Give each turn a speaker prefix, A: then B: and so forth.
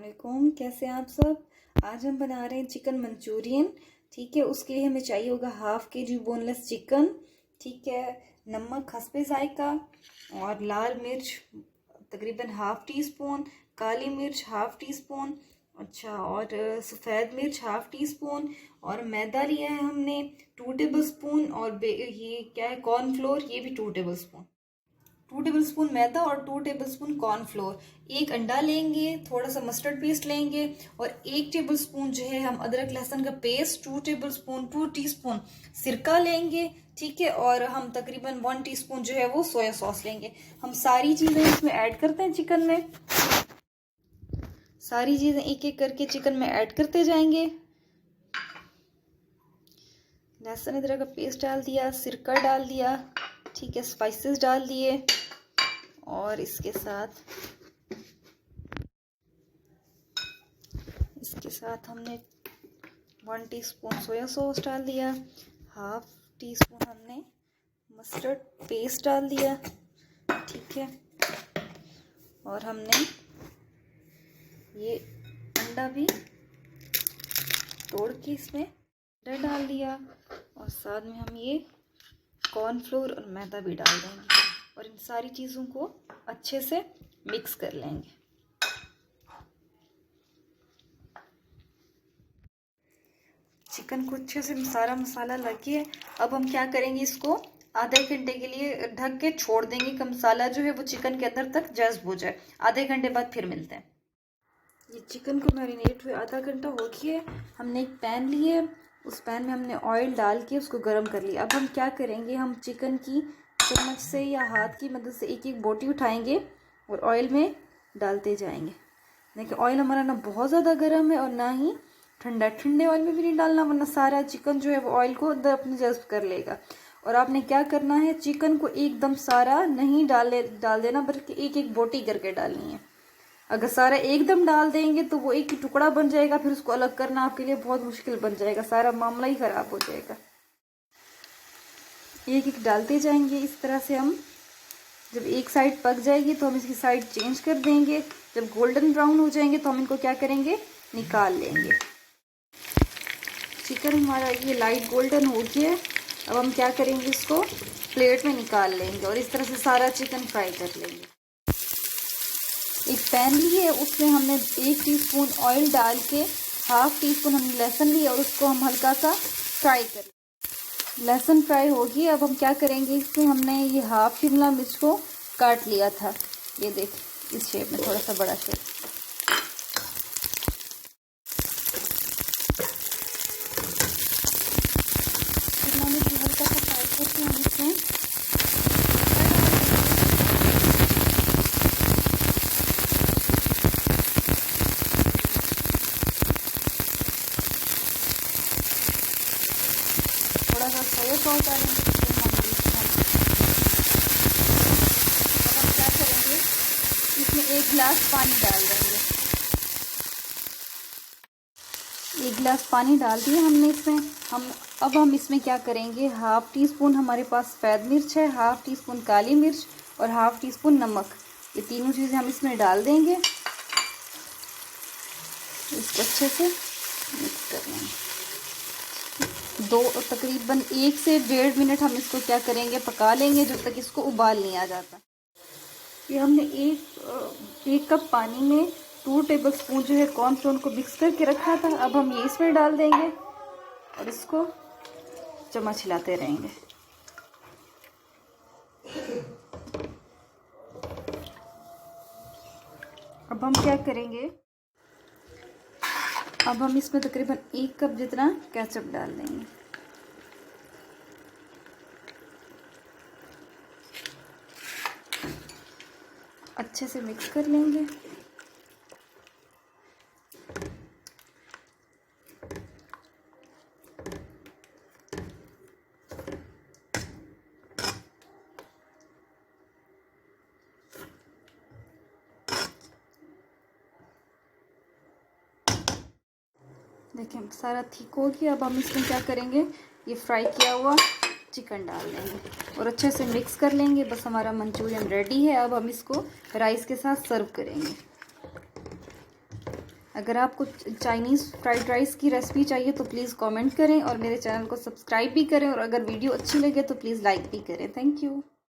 A: वालेकुम, कैसे हैं आप सब। आज हम बना रहे हैं चिकन मंचूरियन। ठीक है, उसके लिए हमें चाहिए होगा हाफ के जी बोनलेस चिकन। ठीक है, नमक हस्बे जायका और लाल मिर्च तकरीबन हाफ टी स्पून, काली मिर्च हाफ टी स्पून, अच्छा, और सफ़ेद मिर्च हाफ टी स्पून, और मैदा लिया है हमने 2 टेबल स्पून, और ये क्या है, कॉर्नफ्लोर, ये भी 2 टेबल स्पून। 2 टेबल स्पून मैदा और 2 टेबल स्पून कॉर्नफ्लोर। एक अंडा लेंगे, थोड़ा सा मस्टर्ड पेस्ट लेंगे, और 1 टेबल स्पून जो है हम अदरक लहसुन का पेस्ट, 2 टेबल स्पून 2 टीस्पून सिरका लेंगे। ठीक है, और हम तकरीबन 1 टीस्पून जो है वो सोया सॉस लेंगे। हम सारी चीज़ें इसमें ऐड करते हैं चिकन में। सारी चीज़ें एक एक करके चिकन में ऐड करते जाएंगे। लहसुन अदरक का पेस्ट डाल दिया, सिरका डाल दिया, ठीक है, स्पाइसेस डाल दिए, और इसके साथ हमने 1 टीस्पून सोया सॉस डाल दिया, हाफ टी स्पून हमने मस्टर्ड पेस्ट डाल दिया। ठीक है, और हमने ये अंडा भी तोड़ के इसमें अंडा डाल दिया, और साथ में हम ये कॉर्नफ्लोर और मैदा भी डाल देंगे, और इन सारी चीज़ों को अच्छे से मिक्स कर लेंगे। चिकन को अच्छे से सारा मसाला लग गया है। अब हम क्या करेंगे, इसको आधे घंटे के लिए ढक के छोड़ देंगे कि मसाला जो है वो चिकन के अंदर तक जज्ब हो जाए। आधे घंटे बाद फिर मिलते हैं। ये चिकन को मैरिनेट हुए आधा घंटा हो गया है। हमने एक पैन लिए, उस पैन में हमने ऑयल डाल के उसको गर्म कर लिया। अब हम क्या करेंगे, हम चिकन की चम्मच से या हाथ की मदद से एक एक बोटी उठाएंगे और ऑयल में डालते जाएंगे। देखिए, ऑयल हमारा ना बहुत ज़्यादा गर्म है और ना ही ठंडा। ठंडे ऑयल में भी नहीं डालना, वरना सारा चिकन जो है वो ऑयल को अंदर अपने जज्ब कर लेगा। और आपने क्या करना है, चिकन को एकदम सारा नहीं डाल देना, बल्कि एक एक बोटी करके डालनी है। अगर सारा एकदम डाल देंगे तो वो एक ही टुकड़ा बन जाएगा, फिर उसको अलग करना आपके लिए बहुत मुश्किल बन जाएगा, सारा मामला ही ख़राब हो जाएगा। एक एक डालते जाएंगे इस तरह से। हम जब एक साइड पक जाएगी तो हम इसकी साइड चेंज कर देंगे। जब गोल्डन ब्राउन हो जाएंगे तो हम इनको क्या करेंगे, निकाल लेंगे। चिकन हमारा ये लाइट गोल्डन हो गया है। अब हम क्या करेंगे, इसको प्लेट में निकाल लेंगे और इस तरह से सारा चिकन फ्राई कर लेंगे। एक पैन लिए, उसमें हमने 1 टीस्पून ऑयल डाल के हाफ टी स्पून हमने लहसुन लिया और उसको हम हल्का सा फ्राई कर। लहसुन फ्राई होगी। अब हम क्या करेंगे, इसमें हमने ये हाफ शिमला मिर्च को काट लिया था, ये देख इस शेप में, थोड़ा सा बड़ा शेप। शिमला मिर्च हल्का सा फ्राई करके हम इसमें थोड़ा सा सोया सॉस डालेंगे। अब हम क्या करेंगे, इसमें 1 गिलास पानी डाल देंगे। 1 गिलास पानी डाल दिया हमने इसमें। अब हम इसमें क्या करेंगे, हाफ टी स्पून हमारे पास सफ़ेद मिर्च है, हाफ टी स्पून काली मिर्च और हाफ टी स्पून नमक, ये तीनों चीज़ें हम इसमें डाल देंगे। इसको अच्छे से मिक्स कर लेंगे। तकरीबन 1 से 1.5 मिनट हम इसको क्या करेंगे, पका लेंगे, जब तक इसको उबाल नहीं आ जाता। ये हमने एक कप पानी में 2 टेबल स्पून जो है कॉर्नफ्लोर को मिक्स करके रखा था। अब हम ये इसमें डाल देंगे और इसको चम्मच हिलाते रहेंगे। अब हम क्या करेंगे, अब हम इसमें तकरीबन 1 कप जितना केचप डाल देंगे। अच्छे से मिक्स कर लेंगे। देखिए सारा ठीक हो गया। अब हम इसमें क्या करेंगे, ये फ्राई किया हुआ चिकन डाल देंगे और अच्छे से मिक्स कर लेंगे। बस हमारा मंचूरियन रेडी है। अब हम इसको राइस के साथ सर्व करेंगे। अगर आपको चाइनीज़ फ्राइड राइस की रेसिपी चाहिए तो प्लीज़ कमेंट करें और मेरे चैनल को सब्सक्राइब भी करें, और अगर वीडियो अच्छी लगे तो प्लीज़ लाइक भी करें। Thank you.